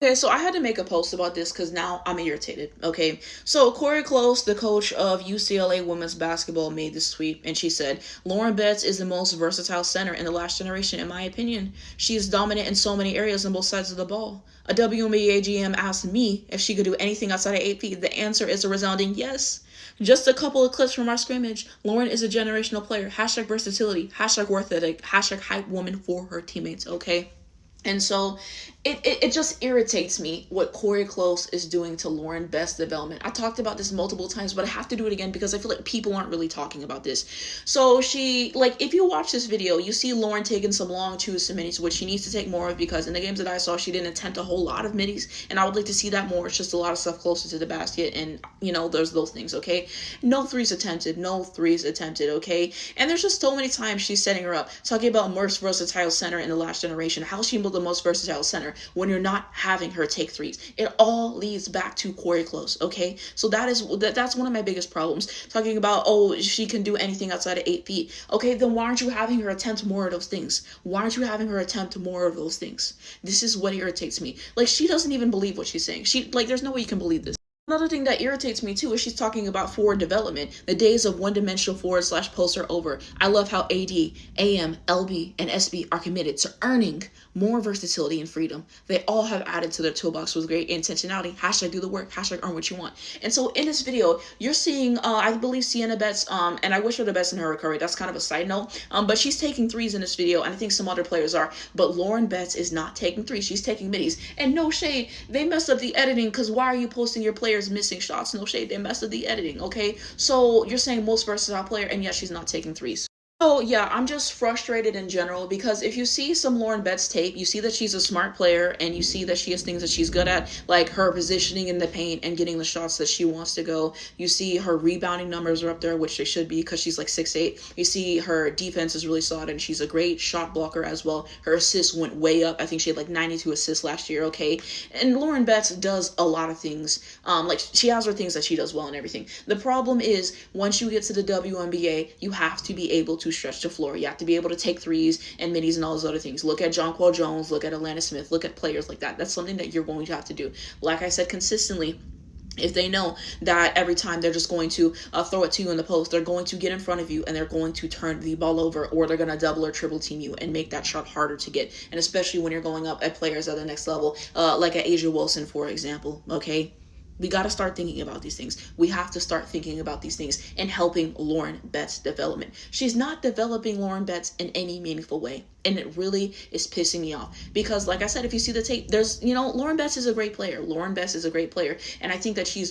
Okay, so I had to make a post about this because now I'm irritated. Okay, so Cori Close, the coach of UCLA women's basketball, made this tweet and she said, Lauren Betts is the most versatile center in the last generation, in my opinion. She is dominant in so many areas on both sides of the ball. A WNBA GM asked me if she could do anything outside of 8 feet. The answer is a resounding yes. Just a couple of clips from our scrimmage. Lauren is a generational player. Hashtag versatility. Hashtag worth it. Hashtag hype woman for her teammates. Okay. And so it just irritates me what Cori Close is doing to Lauren Best's development. I talked about this multiple times, but I have to do it again because I feel like people aren't really talking about this. So she, like, if you watch this video, you see Lauren taking some long twos to middies, which she needs to take more of because in the games that I saw, she didn't attempt a whole lot of middies, and I would like to see that more. It's just a lot of stuff closer to the basket, and, you know, there's those things, okay? No threes attempted, okay? And there's just so many times she's setting her up, talking about most versatile center in the last generation. How's she the most versatile center when you're not having her take threes? It all leads back to Cori Close, okay? So that's one of my biggest problems. Talking about, oh, she can do anything outside of 8 feet. Okay, then why aren't you having her attempt more of those things? Why aren't you having her attempt more of those things? This is what irritates me. Like, she doesn't even believe what she's saying. There's no way you can believe this. Another thing that irritates me too is she's talking about forward development. The days of one-dimensional forward slash post are over. I love how AD, AM, LB, and SB are committed to earning more versatility and freedom. They all have added to their toolbox with great intentionality. Hashtag do the work. Hashtag earn what you want. And so in this video, you're seeing, I believe Sienna Betts, and I wish her the best in her recovery. That's kind of a side note. But she's taking threes in this video, and I think some other players are. But Lauren Betts is not taking threes. She's taking middies. And no shade, they messed up the editing because why are you posting your players missing shots? No shade, they messed up the editing, okay? So you're saying most versatile player, and yet she's not taking threes. So yeah, I'm just frustrated in general because if you see some Lauren Betts tape, you see that she's a smart player and you see that she has things that she's good at, like her positioning in the paint and getting the shots that she wants to go. You see her rebounding numbers are up there, which they should be because she's like 6'8". You see her defense is really solid and she's a great shot blocker as well. Her assists went way up. I think she had like 92 assists last year, okay? And Lauren Betts does a lot of things. Like she has her things that she does well and everything. The problem is once you get to the WNBA, you have to be able to stretch the floor. You have to be able to take threes and middies and all those other things. Look at Jonquel Jones, look at Atlanta Smith, look at players like that. That's something that you're going to have to do. Like I said, consistently. If they know that every time they're just going to throw it to you in the post, they're going to get in front of you and they're going to turn the ball over, or they're going to double or triple team you and make that shot harder to get. And especially when you're going up at players at the next level, like at Asia Wilson, for example, okay? We got to start thinking about these things. We have to start thinking about these things and helping Lauren Betts' development. She's not developing Lauren Betts in any meaningful way. And it really is pissing me off because, like I said, if you see the tape, there's, Lauren Betts is a great player. Lauren Betts is a great player. And I think that she's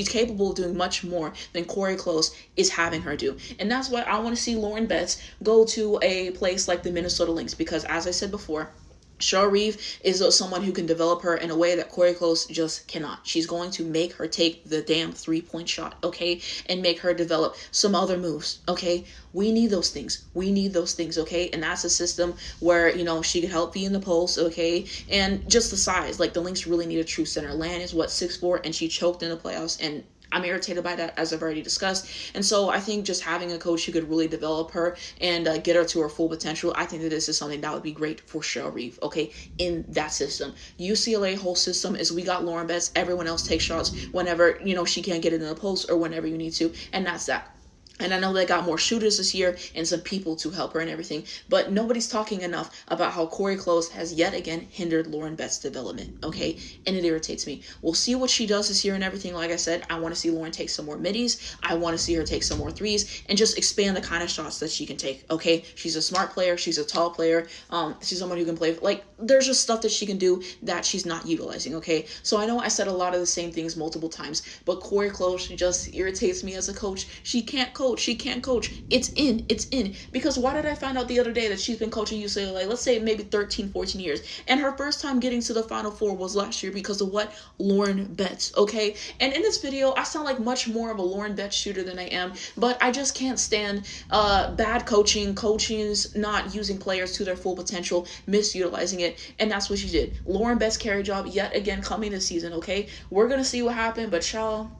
capable of doing much more than Cori Close is having her do. And that's why I want to see Lauren Betts go to a place like the Minnesota Lynx because, as I said before, Cheryl Reeve is someone who can develop her in a way that Cori Close just cannot. She's going to make her take the damn three-point shot, okay? And make her develop some other moves, okay? We need those things. We need those things, okay? And that's a system where, she could help be in the post, okay? And just the size. Like, the Lynx really need a true center. Lan is, 6'4", and she choked in the playoffs, and I'm irritated by that, as I've already discussed. And so I think just having a coach who could really develop her and get her to her full potential, I think that this is something that would be great for Cheryl Reeve, okay, in that system. UCLA whole system is we got Lauren Betts, everyone else takes shots whenever, she can't get it in the post or whenever you need to, and that's that. And I know they got more shooters this year and some people to help her and everything, but nobody's talking enough about how Cori Close has yet again hindered Lauren Betts' development, okay? And it irritates me. We'll see what she does this year and everything. Like I said, I want to see Lauren take some more middies. I want to see her take some more threes and just expand the kind of shots that she can take, okay? She's a smart player. She's a tall player. She's someone who can play. Like, there's just stuff that she can do that she's not utilizing, okay? So I know I said a lot of the same things multiple times, but Cori Close just irritates me as a coach. She can't coach. She can't coach. It's in. Because why did I find out the other day that she's been coaching UCLA, let's say maybe 13, 14 years, and her first time getting to the Final Four was last year because of what? Lauren Betts, okay? And in this video, I sound like much more of a Lauren Betts shooter than I am, but I just can't stand bad coaching, coaching's not using players to their full potential, misutilizing it, and that's what she did. Lauren Betts' carry job yet again coming this season, okay? We're gonna see what happened, but y'all,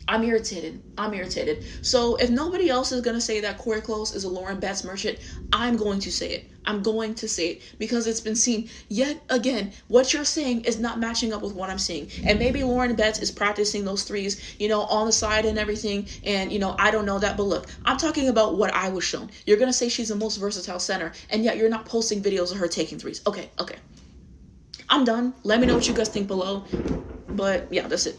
I'm irritated. I'm irritated. So if nobody else is gonna say that Cori Close is a Lauren Betts merchant, I'm going to say it. I'm going to say it because it's been seen yet again. What you're saying is not matching up with what I'm seeing. And maybe Lauren Betts is practicing those threes, on the side and everything. And, I don't know that. But look, I'm talking about what I was shown. You're going to say she's the most versatile center, and yet you're not posting videos of her taking threes. Okay, okay. I'm done. Let me know what you guys think below. But yeah, that's it.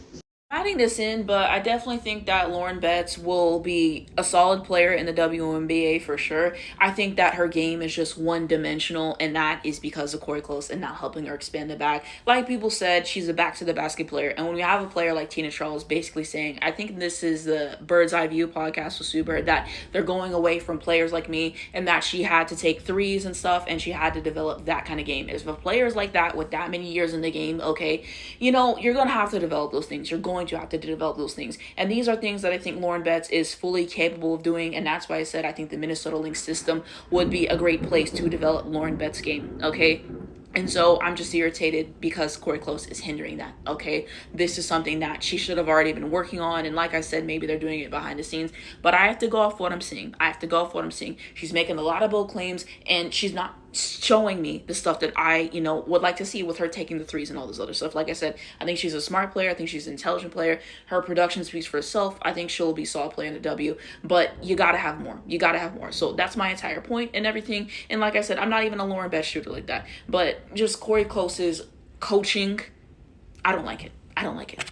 Adding this in, but I definitely think that Lauren Betts will be a solid player in the WNBA for sure. I think that her game is just one dimensional, and that is because of Cori Close and not helping her expand the back. Like people said, she's a back to the basket player, and when we have a player like Tina Charles basically saying, I think this is the Bird's Eye View podcast with Sue Bird, that they're going away from players like me, and that she had to take threes and stuff, and she had to develop that kind of game. If players like that with that many years in the game, okay, you're going to have to develop those things. You're going to have to develop those things. And these are things that I think Lauren Betts is fully capable of doing. And that's why I said I think the Minnesota Lynx system would be a great place to develop Lauren Betts' game. Okay. And so I'm just irritated because Cori Close is hindering that, okay? This is something that she should have already been working on. And like I said, maybe they're doing it behind the scenes. But I have to go off what I'm seeing. She's making a lot of bold claims, and she's not showing me the stuff that I, would like to see with her taking the threes and all this other stuff. Like I said, I think she's a smart player. I think she's an intelligent player. Her production speaks for itself. I think she'll be a solid player in the W. But you got to have more. So that's my entire point and everything. And like I said, I'm not even a Lauren Betts shooter like that. But just Cori Close's coaching, I don't like it.